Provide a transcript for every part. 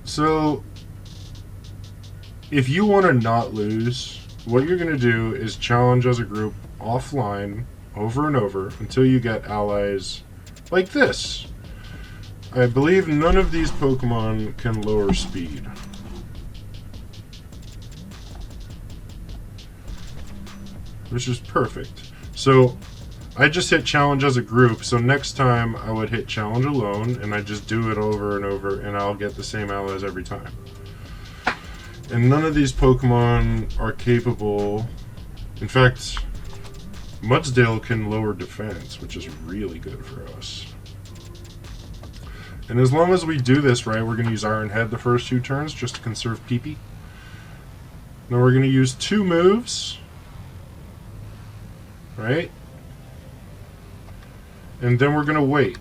So, if you want to not lose, what you're going to do is challenge as a group offline over and over until you get allies like this. I believe none of these Pokemon can lower speed. Which is perfect. So, I just hit challenge as a group, so next time I would hit challenge alone, and I just do it over and over, and I'll get the same allies every time. And none of these Pokemon are capable... In fact, Mudsdale can lower defense, which is really good for us. And as long as we do this right, we're going to use Iron Head the first 2 turns just to conserve PP. Now we're going to use 2 moves. Right? And then we're going to wait.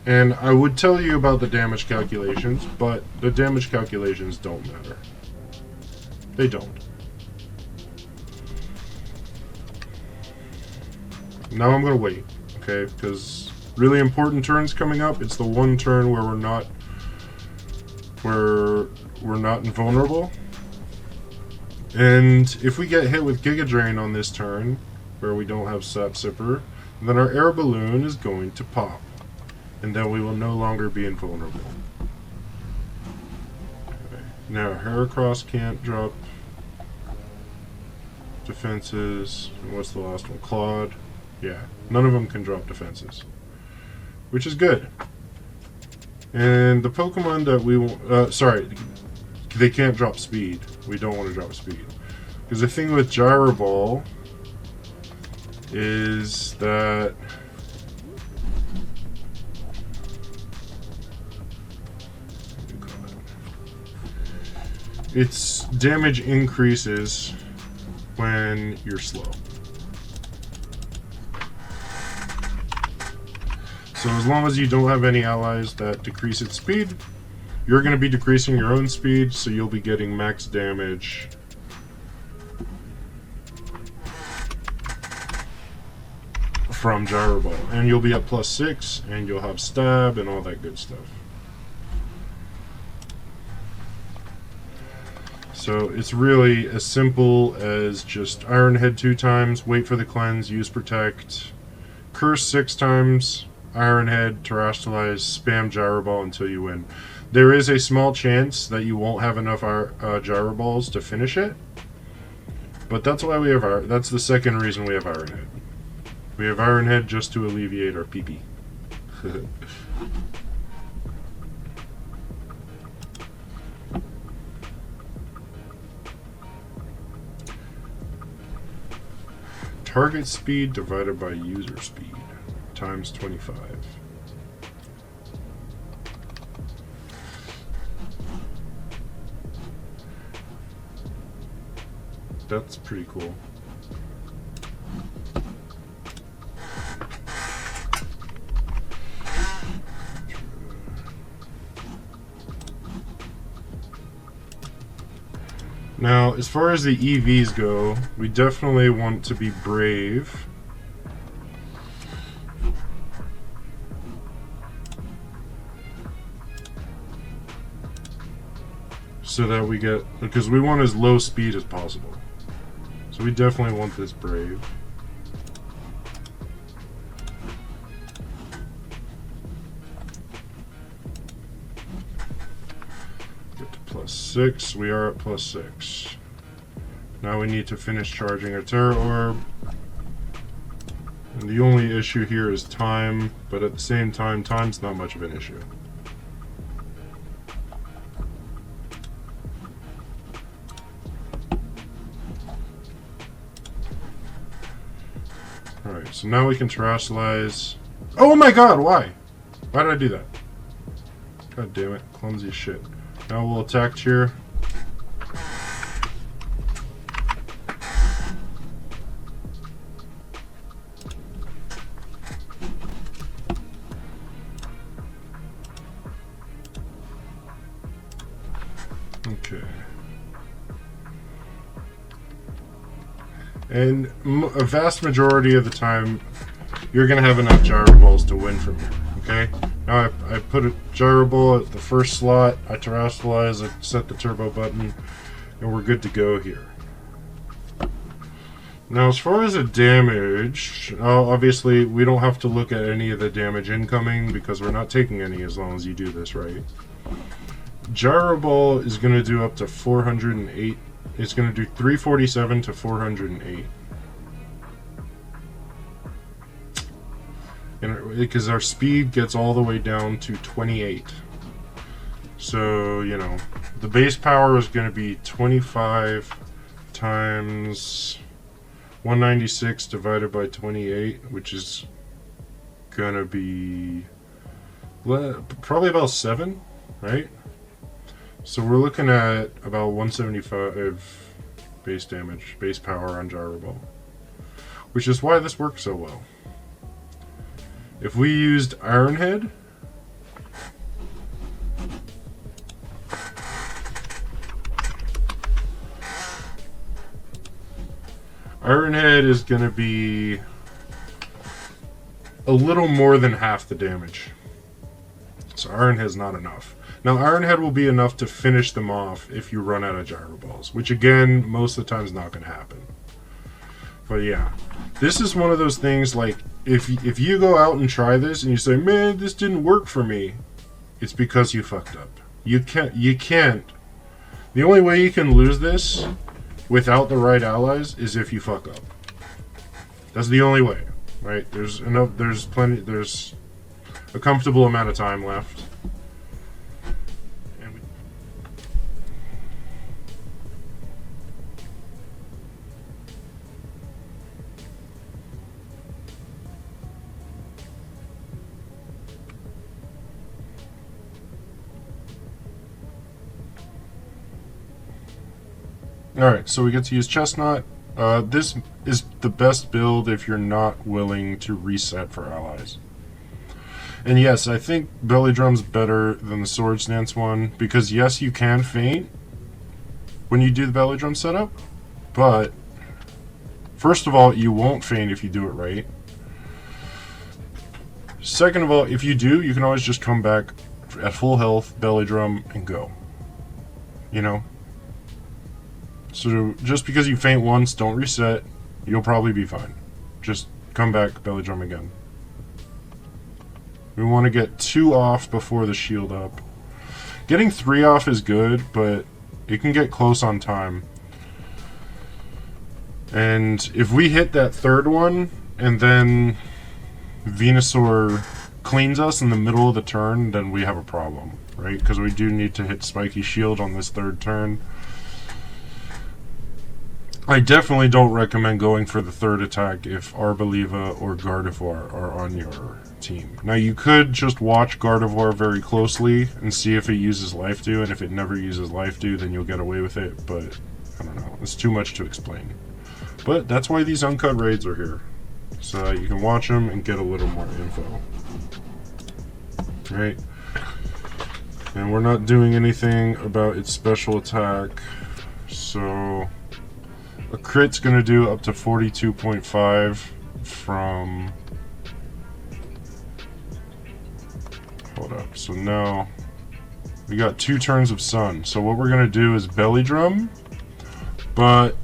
And I would tell you about the damage calculations, but the damage calculations don't matter. They don't. Now I'm going to wait, okay? Because really important turns coming up. It's the one turn where we're not invulnerable. And if we get hit with Giga Drain on this turn, where we don't have Sap Sipper, then our air balloon is going to pop. And then we will no longer be invulnerable. Okay. Now, Heracross can't drop defenses. And what's the last one? Claude. Yeah, none of them can drop defenses. Which is good. And the Pokemon that we want... sorry, they can't drop speed. We don't want to drop speed. Because the thing with Gyro Ball is that its damage increases when you're slow. So as long as you don't have any allies that decrease its speed, you're going to be decreasing your own speed, so you'll be getting max damage from Gyro Ball. And you'll be at +6, and you'll have stab and all that good stuff. So it's really as simple as just Iron Head 2 times, wait for the cleanse, use Protect, Curse 6 times, Iron Head, Terastallize, spam Gyro Ball until you win. There is a small chance that you won't have enough Gyro Balls to finish it, but that's why we have that's the second reason we have Iron Head. We have Iron Head just to alleviate our PP. Target speed divided by user speed times 25. That's pretty cool. Now, as far as the EVs go, we definitely want to be brave. So that we get, because we want as low speed as possible. So we definitely want this brave. Get to +6, we are at +6. Now we need to finish charging our Terra Orb. And the only issue here is time, but at the same time, time's not much of an issue. Alright, so now we can Terastallize. Oh my god, why? Why did I do that? God damn it, clumsy shit. Now we'll attack here. Okay. And a vast majority of the time, you're going to have enough Gyro Balls to win from here, okay? Now I put a Gyro Ball at the first slot, I terrestrialize, I set the turbo button, and we're good to go here. Now as far as the damage, obviously we don't have to look at any of the damage incoming because we're not taking any as long as you do this right. Gyro Ball is going to do up to 408. It's going to do 347 to 408. And because our speed gets all the way down to 28. So, you know, the base power is going to be 25 times 196 divided by 28, which is going to be probably about 7, right? So we're looking at about 175 base damage, base power on Gyro Ball, which is why this works so well. If we used Iron Head, Iron Head is going to be a little more than half the damage. So Iron Head's not enough. Now Iron Head will be enough to finish them off if you run out of Gyro Balls, which again, most of the time is not going to happen. But yeah, this is one of those things like, if you go out and try this and you say, man, this didn't work for me, it's because you fucked up. You can't. The only way you can lose this without the right allies is if you fuck up. That's the only way, right? There's a comfortable amount of time left. Alright, so we get to use Chesnaught. This is the best build if you're not willing to reset for allies. And yes, I think Belly Drum's better than the Swords Dance one, because yes, you can feint when you do the Belly Drum setup, but first of all, you won't feint if you do it right. Second of all, if you do, you can always just come back at full health, Belly Drum, and go. You know? So just because you feint once, don't reset. You'll probably be fine. Just come back, Belly Drum again. We want to get 2 off before the shield up. Getting 3 off is good, but it can get close on time. And if we hit that 3rd one, and then Venusaur cleans us in the middle of the turn, then we have a problem, right? Because we do need to hit Spiky Shield on this 3rd turn. I definitely don't recommend going for the 3rd attack if Arboliva or Gardevoir are on your team. Now you could just watch Gardevoir very closely and see if it uses Life Dew, and if it never uses Life Dew, then you'll get away with it, but I don't know, it's too much to explain. But that's why these Uncut raids are here, so that you can watch them and get a little more info. Right? And we're not doing anything about its special attack, so a crit's going to do up to 42.5 from... Hold up. So now we got 2 turns of Sun. So what we're going to do is Belly Drum, but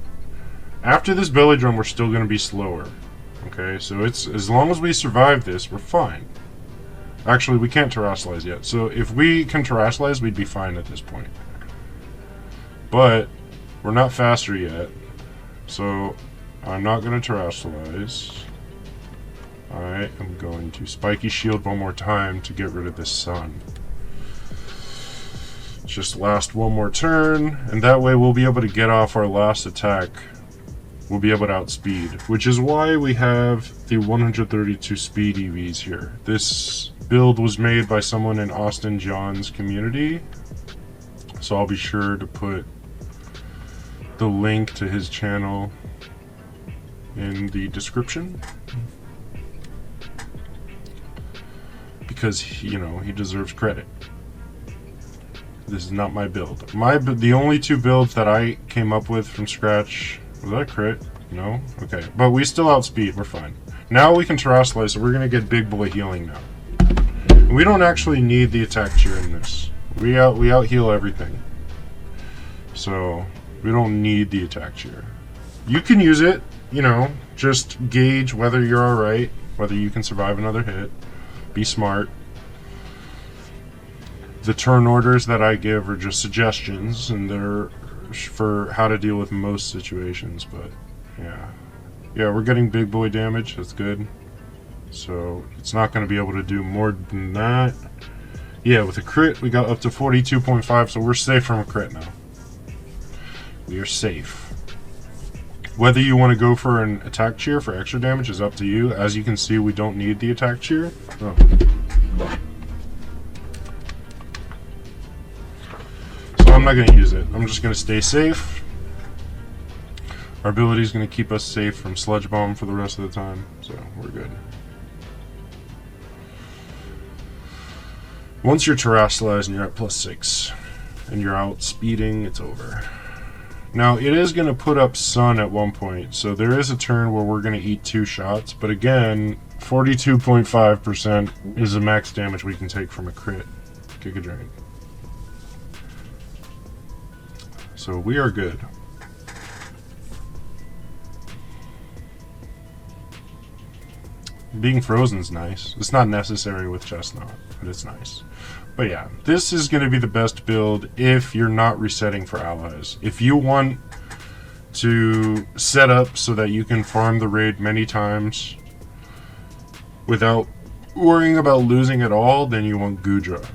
after this Belly Drum we're still going to be slower. Okay, so it's as long as we survive this, we're fine. Actually, we can't terrestrialize yet. So if we can terrestrialize, we'd be fine at this point. But we're not faster yet. So I'm not going to terrestrialize. I am going to Spiky Shield one more time to get rid of this Sun. Just last one more turn, and that way we'll be able to get off our last attack. We'll be able to outspeed, which is why we have the 132 speed EVs here. This build was made by someone in Austin John's community, so I'll be sure to put the link to his channel in the description, because he, you know, he deserves credit. This is not my build. The only 2 builds that I came up with from scratch. Was that a crit? No? Okay, but we still outspeed, we're fine. Now we can terrestrialize, so we're gonna get big boy healing now. We don't actually need the attack cheer in this. We out heal everything. So we don't need the attack cheer. You can use it, you know, just gauge whether you're alright, whether you can survive another hit. Be smart. The turn orders that I give are just suggestions, and they're for how to deal with most situations, but yeah. Yeah, we're getting big boy damage, that's good. So it's not going to be able to do more than that. Yeah, with a crit, we got up to 42.5, so we're safe from a crit now. We are safe. Whether you want to go for an attack cheer for extra damage is up to you. As you can see, we don't need the attack cheer. Oh. So I'm not going to use it. I'm just going to stay safe. Our ability is going to keep us safe from Sludge Bomb for the rest of the time, so we're good. Once you're terrestrialized and you're at +6 and you're out speeding, it's over. Now, it is going to put up Sun at one point, so there is a turn where we're going to eat 2 shots, but again, 42.5% is the max damage we can take from a crit. Giga Drain. So we are good. Being frozen's nice. It's not necessary with Chesnaught, but it's nice. But yeah, this is going to be the best build if you're not resetting for allies. If you want to set up so that you can farm the raid many times without worrying about losing at all, then you want Goodra.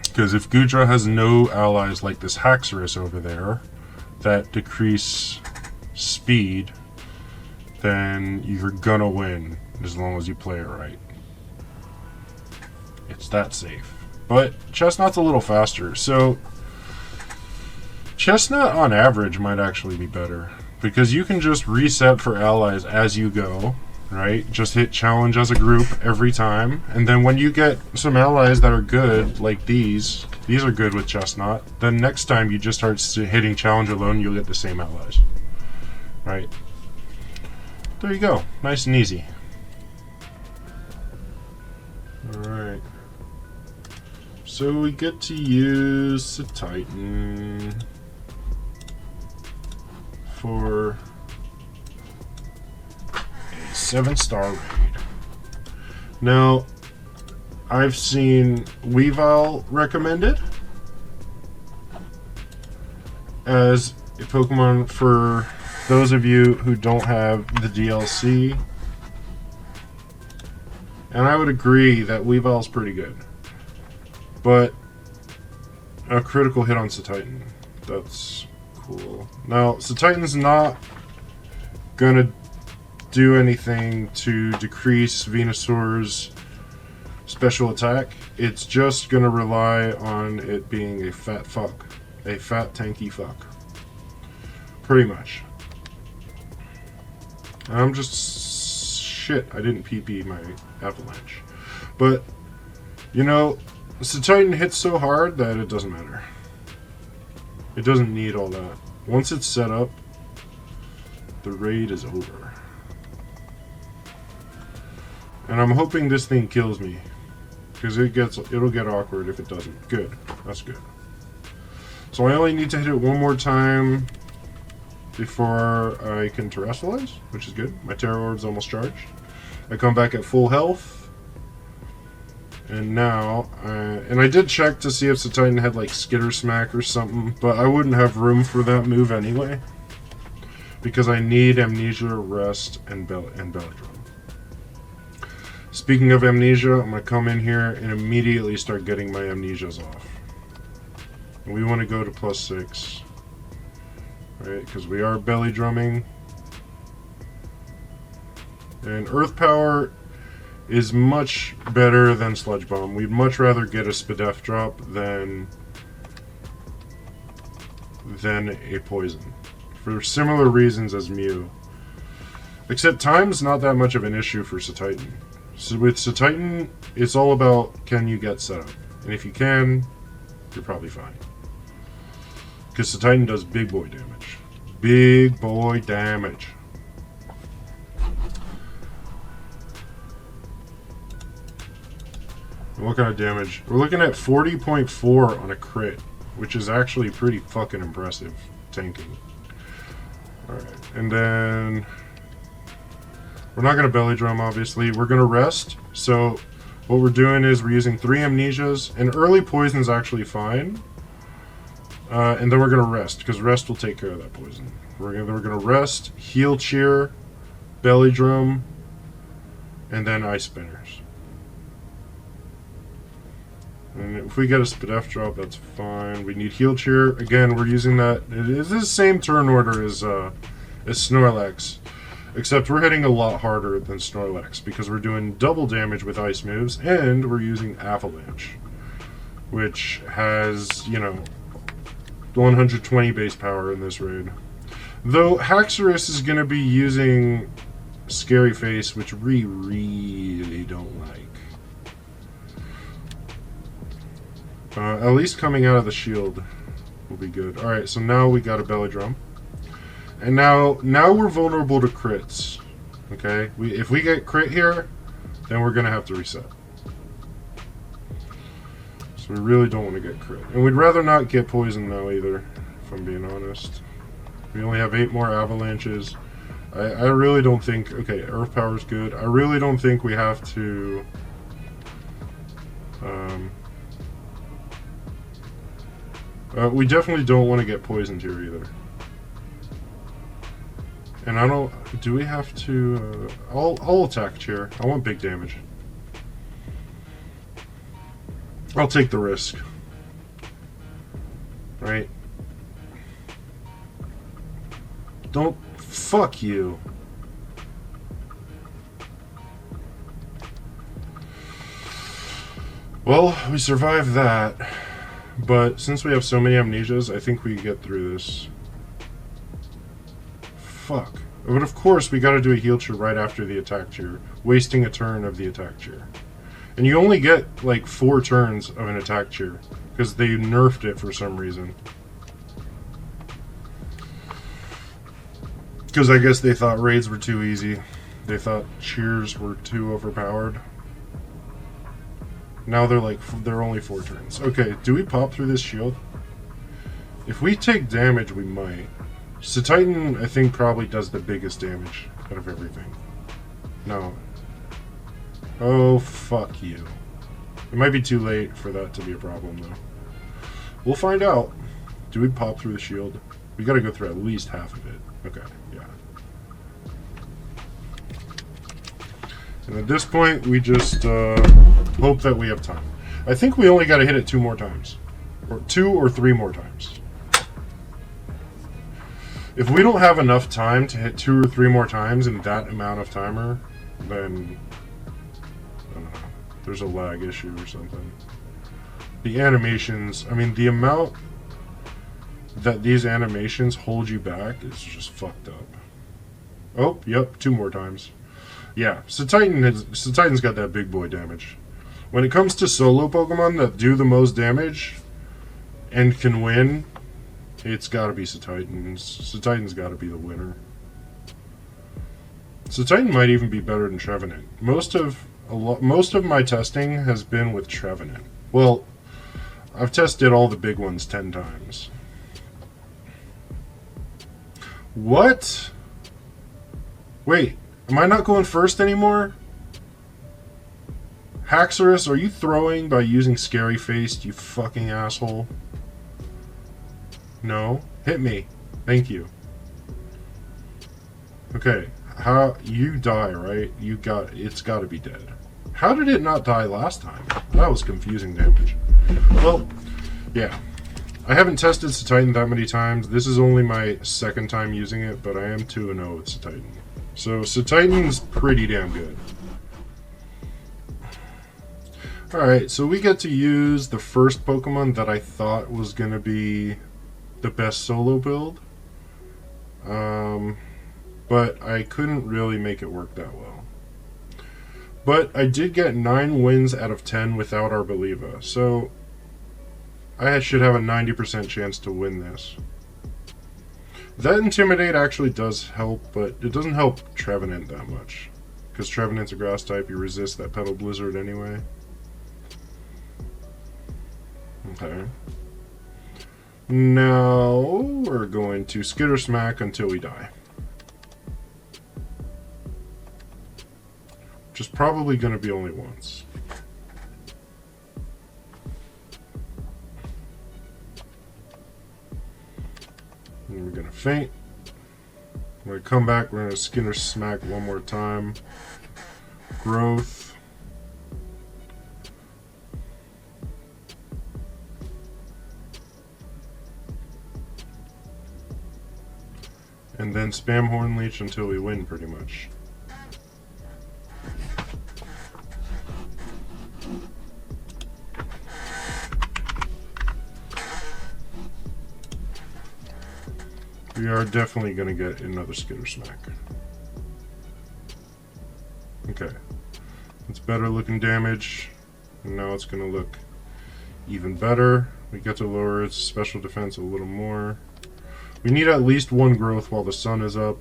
Because if Goodra has no allies like this Haxorus over there that decrease speed, then you're gonna win as long as you play it right. It's that safe. But Chesnaught's a little faster, so Chesnaught on average might actually be better because you can just reset for allies as you go, right? Just hit challenge as a group every time, and then when you get some allies that are good, like these are good with Chesnaught, then next time you just start hitting challenge alone, you'll get the same allies, right? There you go. Nice and easy. Alright. So we get to use Cetitan for a 7-star raid. Now, I've seen Weavile recommended as a Pokemon for those of you who don't have the DLC, and I would agree that Weavile's pretty good, but a critical hit on Cetitan, that's cool. Now, Cetitan's not gonna do anything to decrease Venusaur's special attack. It's just gonna rely on it being a fat fuck, a fat tanky fuck, pretty much. I'm just... shit, I didn't PP my Avalanche. But, you know, Cetitan hits so hard that it doesn't matter. It doesn't need all that. Once it's set up, the raid is over. And I'm hoping this thing kills me. Because it'll get awkward if it doesn't. Good. That's good. So I only need to hit it one more time before I can terrestrialize, which is good. My Terra Orb's almost charged. I come back at full health. And now, and I did check to see if Cetitan had like Skitter Smack or something, but I wouldn't have room for that move anyway. Because I need Amnesia, Rest, and Belly Drum. Speaking of Amnesia, I'm going to come in here and immediately start getting my Amnesias off. And we want to go to +6. Right, because we are belly drumming. And Earth Power is much better than Sludge Bomb. We'd much rather get a Spadef drop than a poison. For similar reasons as Mew. Except time's not that much of an issue for Cetitan. So with Cetitan, it's all about can you get set up. And if you can, you're probably fine. Because Cetitan does big boy damage. Big boy damage. What kind of damage? We're looking at 40.4 on a crit, which is actually pretty fucking impressive tanking. Alright, and then we're not going to belly drum, obviously. We're going to rest. So what we're doing is we're using 3 amnesias, and early poison's actually fine. And then we're going to rest, because rest will take care of that poison. We're going to rest, heal cheer, belly drum, and then ice spinners. And if we get a Spadef drop, that's fine. We need heal cheer. Again, we're using that. It is the same turn order as Snorlax, except we're hitting a lot harder than Snorlax because we're doing double damage with ice moves, and we're using Avalanche, which has, you know, 120 base power in this raid. Though Haxorus is going to be using Scary Face, which we really don't like. At least coming out of the shield will be good. Alright, so now we got a belly drum. And now we're vulnerable to crits. Okay? If we get crit here, then we're going to have to reset. So we really don't want to get crit. And we'd rather not get poison now either, if I'm being honest. We only have 8 more avalanches. I really don't think... Okay, Earth Power's good. I really don't think we have to... we definitely don't want to get poisoned here either. And I don't... Do we have to... I'll attack cheer. I want big damage. I'll take the risk. Right? Don't... Fuck you. Well, we survived that. But since we have so many amnesias, I think we get through this. Fuck. But of course, we gotta do a heal cheer right after the attack cheer, wasting a turn of the attack cheer. And you only get, like, 4 turns of an attack cheer, because they nerfed it for some reason. Because I guess they thought raids were too easy. They thought cheers were too overpowered. Now they're only 4 turns. Okay, do we pop through this shield? If we take damage, we might. Cetitan, I think, probably does the biggest damage out of everything. No. Oh, fuck you. It might be too late for that to be a problem, though. We'll find out. Do we pop through the shield? We gotta go through at least half of it. Okay, yeah. And at this point, we just hope that we have time. I think we only gotta hit it 2 more times. Or 2 or 3 more times. If we don't have enough time to hit 2 or 3 more times in that amount of timer, then I don't know, there's a lag issue or something. The animations, I mean, the amount that these animations hold you back is just fucked up. Oh, yep, 2 more times. Yeah, Cetitan's got that big boy damage. When it comes to solo Pokemon that do the most damage and can win, it's gotta be Cetitan. Cetitan's gotta be the winner. Cetitan might even be better than Trevenant. Most of my testing has been with Trevenant. Well, I've tested all the big ones 10 times. What? Wait, am I not going first anymore? Haxorus, are you throwing by using Scary Face, you fucking asshole? No? Hit me. Thank you. Okay, how... You die, right? It's gotta be dead. How did it not die last time? That was confusing damage. Well, yeah. I haven't tested Cetitan that many times. This is only my 2nd time using it, but I am 2-0 with Cetitan. So Cetitan's pretty damn good. Alright, so we get to use the first Pokemon that I thought was going to be the best solo build. But I couldn't really make it work that well. But I did get 9 wins out of 10 without Arboliva, so I should have a 90% chance to win this. That Intimidate actually does help, but it doesn't help Trevenant that much. Because Trevenant's a grass type, you resist that Petal Blizzard anyway. Okay. Now we're going to Skitter Smack until we die. Which is probably going to be only once. And we're going to faint. We're going to come back. We're going to Skitter Smack one more time. Growth. And then spam Horn Leech until we win, pretty much. We are definitely going to get another Skitter Smack. Okay. It's better looking damage. And now it's going to look even better. We get to lower its special defense a little more. We need at least one growth while the sun is up.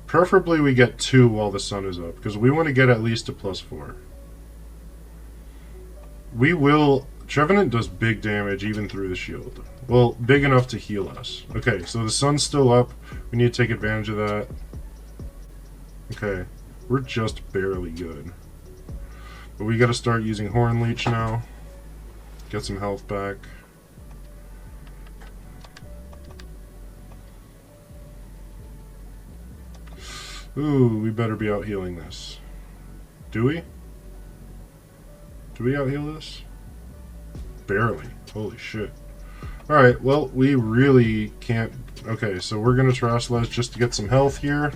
Preferably we get 2 while the sun is up, because we want to get at least a +4. We will... Trevenant does big damage even through the shield. Well, big enough to heal us. Okay, so the sun's still up. We need to take advantage of that. Okay, we're just barely good. But we gotta start using Horn Leech now. Get some health back. Ooh, we better be out healing this. Do we? Do we out heal this? Barely. Holy shit. Alright, well, we really can't... Okay, so we're going to Terastallize just to get some health here.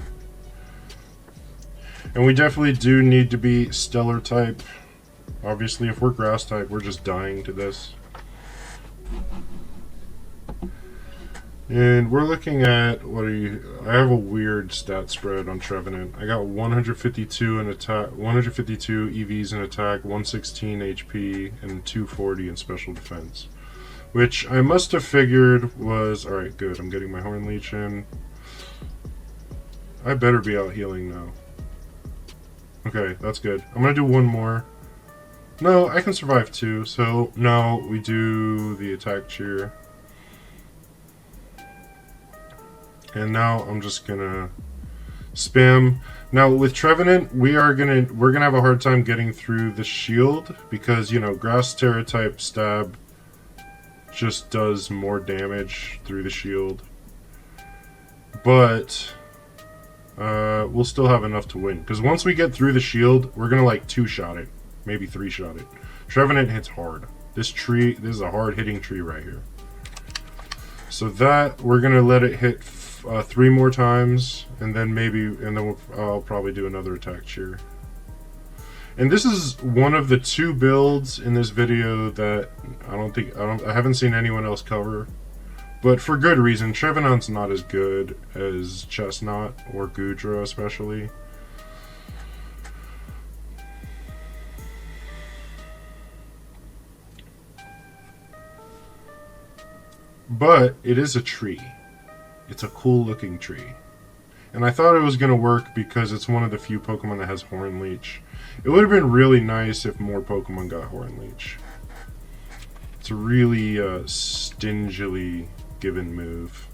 And we definitely do need to be Stellar type. Obviously, if we're Grass type, we're just dying to this. And we're looking at... What are you... I have a weird stat spread on Trevenant. I got 152 in attack, 152 EVs in attack, 116 HP, and 240 in special defense. Which I must have figured was... Alright, good. I'm getting my Horn Leech in. I better be out healing now. Okay, that's good. I'm gonna do one more. No, I can survive 2, so... No, we do the attack cheer. And now I'm just gonna spam. Now with Trevenant, we're gonna have a hard time getting through the shield because, you know, Grass Tera Type stab just does more damage through the shield. But we'll still have enough to win because once we get through the shield, we're gonna like 2-shot it, maybe 3-shot it. Trevenant hits hard. This is a hard hitting tree right here. So that we're gonna let it hit 3 more times, and then I'll probably do another attack cheer. And this is one of the 2 builds in this video that I haven't seen anyone else cover, but for good reason. Trevenant's not as good as Chesnaught or Goodra, especially. But it is a tree. It's a cool looking tree. And I thought it was going to work because it's one of the few Pokemon that has Horn Leech. It would have been really nice if more Pokemon got Horn Leech. It's a really stingily given move.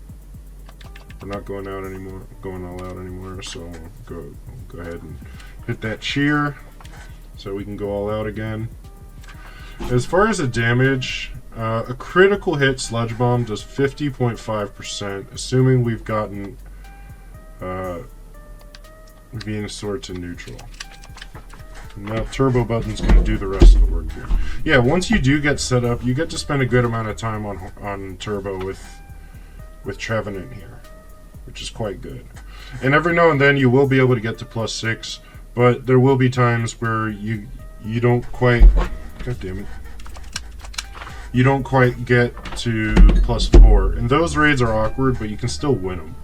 We're not going out anymore, going all out anymore, so go ahead and hit that cheer so we can go all out again. As far as the damage, a critical hit Sludge Bomb does 50.5%, assuming we've gotten Venusaur to neutral. Now Turbo Button's going to do the rest of the work here. Yeah, once you do get set up, you get to spend a good amount of time on Turbo with Trevenant here, which is quite good. And every now and then you will be able to get to +6, but there will be times where you don't quite... God damn it. You don't quite get to +4. And those raids are awkward, but you can still win them.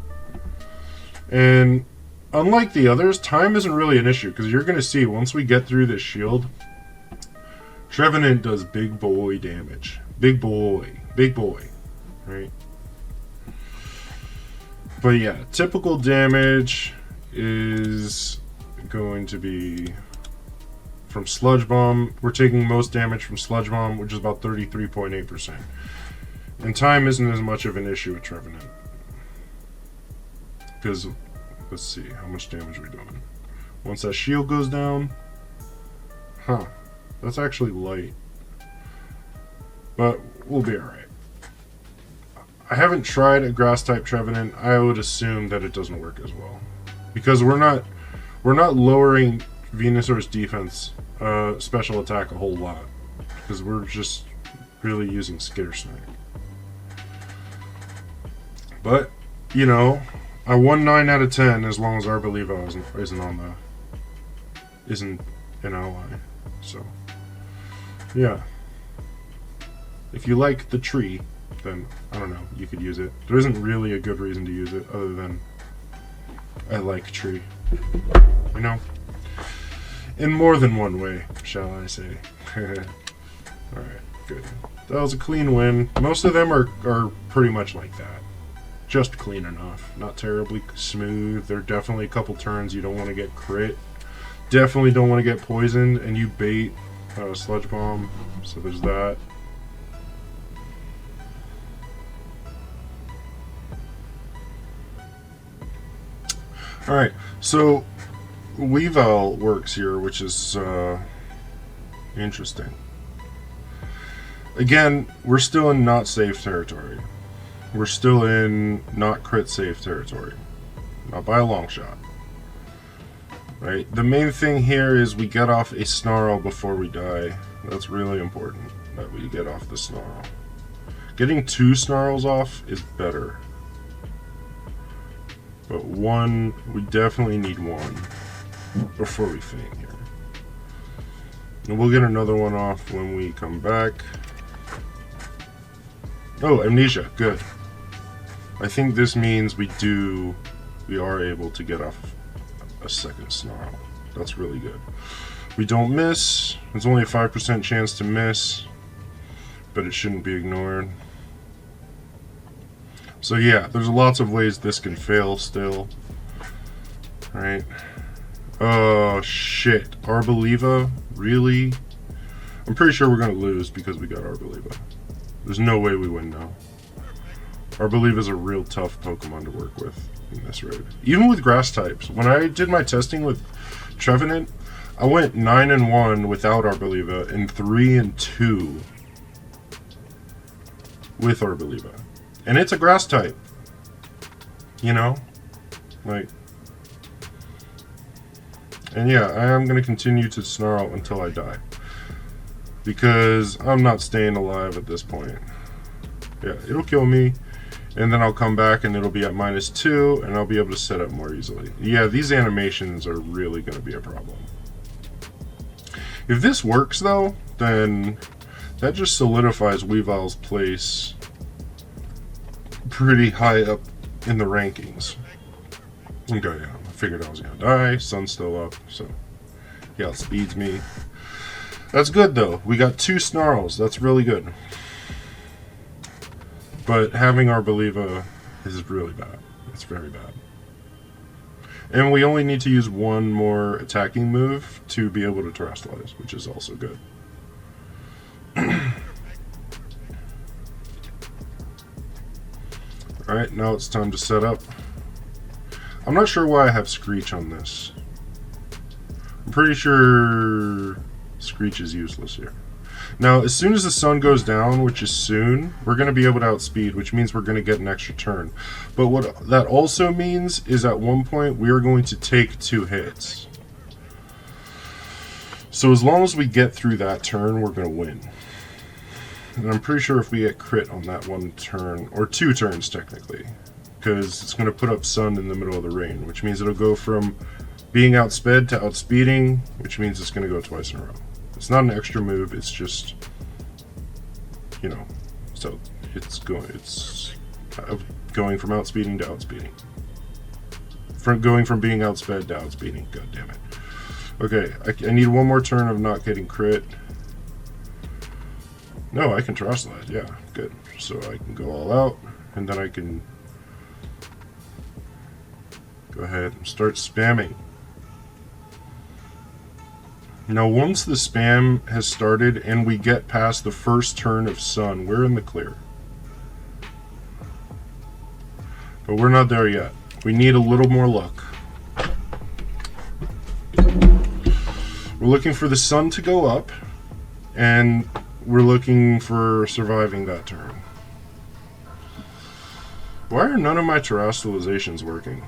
And unlike the others, time isn't really an issue, because you're going to see, once we get through this shield, Trevenant does big boy damage. Big boy. Big boy. Right? But yeah, typical damage is going to be from Sludge Bomb. We're taking most damage from Sludge Bomb, which is about 33.8%. And time isn't as much of an issue with Trevenant. Because, let's see, how much damage are we doing? Once that shield goes down, that's actually light. But we'll be alright. I haven't tried a Grass-type Trevenant. I would assume that it doesn't work as well. Because we're not lowering Venusaur's defense, special attack a whole lot. Because we're just really using Skitter Smack. But, you know, I won 9 out of 10 as long as Weavile isn't an ally. So, yeah. If you like the tree, then, I don't know, you could use it. There isn't really a good reason to use it other than I like tree. You know? In more than one way, shall I say. Alright, good. That was a clean win. Most of them are pretty much like that. Just clean enough. Not terribly smooth. There are definitely a couple turns you don't want to get crit. Definitely don't want to get poisoned, and you bait Sludge Bomb. So there's that. Alright, so Weavile works here, which is interesting. Again, we're still in not safe territory. We're still in not crit safe territory. Not by a long shot. Right? The main thing here is we get off a Snarl before we die. That's really important, that we get off the Snarl. Getting 2 Snarls off is better. But one, we definitely need one before we faint here. And we'll get another one off when we come back. Oh, Amnesia, good. I think this means we are able to get off a second Snarl. That's really good. We don't miss. There's only a 5% chance to miss, but it shouldn't be ignored. So yeah, there's lots of ways this can fail still. Right? Oh shit. Arboliva? Really? I'm pretty sure we're gonna lose because we got Arboliva. There's no way we win now. Arboliva's a real tough Pokemon to work with in this raid. Even with grass types. When I did my testing with Trevenant, I went 9-1 without Arboliva and 3-2 with Arboliva. And it's a grass type. You know? Like. And yeah, I am going to continue to Snarl until I die. Because I'm not staying alive at this point. Yeah, it'll kill me. And then I'll come back and it'll be at -2. And I'll be able to set up more easily. Yeah, these animations are really going to be a problem. If this works though, then that just solidifies Weavile's place pretty high up in the rankings. Okay, yeah, I figured I was gonna die. Sun's still up, so he outspeeds me. That's good though. We got 2 Snarls. That's really good. But having Arboliva is really bad. It's very bad. And we only need to use one more attacking move to be able to terrestrialize, which is also good. Alright, now it's time to set up. I'm not sure why I have Screech on this. I'm pretty sure Screech is useless here. Now, as soon as the sun goes down, which is soon, we're going to be able to outspeed, which means we're going to get an extra turn. But what that also means is at one point, we are going to take 2 hits. So as long as we get through that turn, we're going to win. And I'm pretty sure if we get crit on that one turn, or 2 turns technically, because it's going to put up sun in the middle of the rain, which means it'll go from being outsped to outspeeding, which means it's going to go twice in a row. It's not an extra move, it's just, you know, so it's going from outspeeding to outspeeding. Going from being outsped to outspeeding, god damn it. Okay, I need one more turn of not getting crit. No, I can terrestrialize, yeah, good. So I can go all out, and then I can go ahead and start spamming. Now, once the spam has started and we get past the first turn of Sun, we're in the clear. But we're not there yet. We need a little more luck. We're looking for the Sun to go up, and we're looking for surviving that turn. Why are none of my terrestrializations working?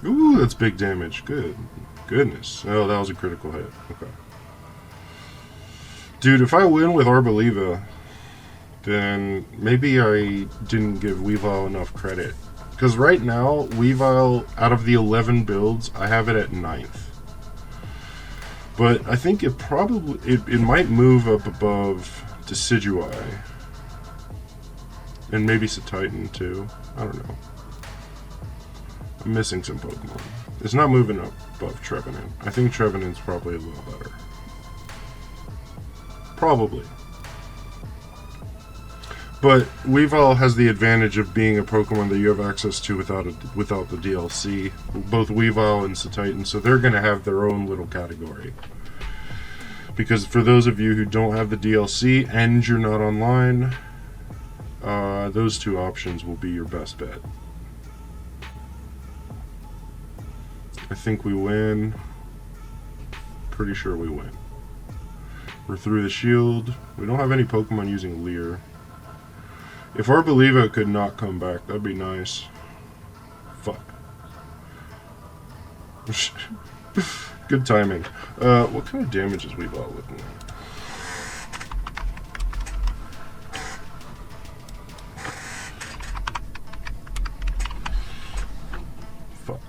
Ooh, that's big damage. Good. Goodness. Oh, that was a critical hit. Okay. Dude, if I win with Arboliva, then maybe I didn't give Weavile enough credit. Because right now, Weavile, out of the 11 builds, I have it at 9th. But I think it probably, it might move up above Decidueye. And maybe Cetitan too. I don't know. I'm missing some Pokemon. It's not moving up above Trevenant. I think Trevenant's probably a little better. Probably. But Weavile has the advantage of being a Pokemon that you have access to without the DLC. Both Weavile and Cetitan, so they're going to have their own little category. Because for those of you who don't have the DLC and you're not online, those two options will be your best bet. I think we win. Pretty sure we win. We're through the shield. We don't have any Pokemon using Leer. If Arboliva could not come back, that'd be nice. Fuck. Good timing. What kind of damage is Weavile looking at? Fuck.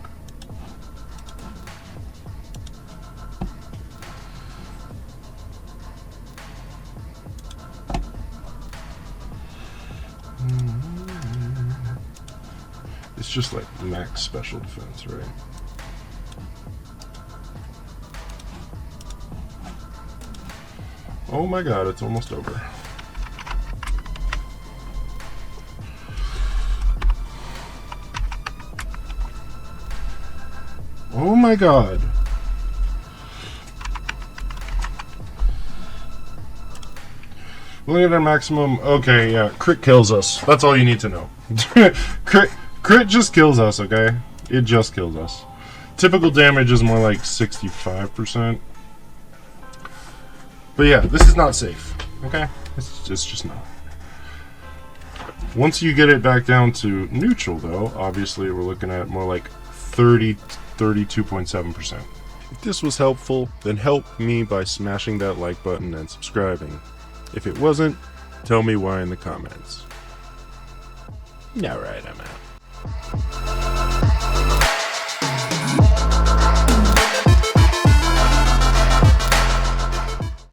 It's just like max special defense, right? Oh my god, it's almost over. Oh my god. Look at our maximum. Okay, yeah, crit kills us. That's all you need to know. Crit just kills us, okay? It just kills us. Typical damage is more like 65%. But yeah, this is not safe, okay? It's just not. Once you get it back down to neutral, though, obviously we're looking at more like 32.7%. If this was helpful, then help me by smashing that like button and subscribing. If it wasn't, tell me why in the comments. Alright, I'm out.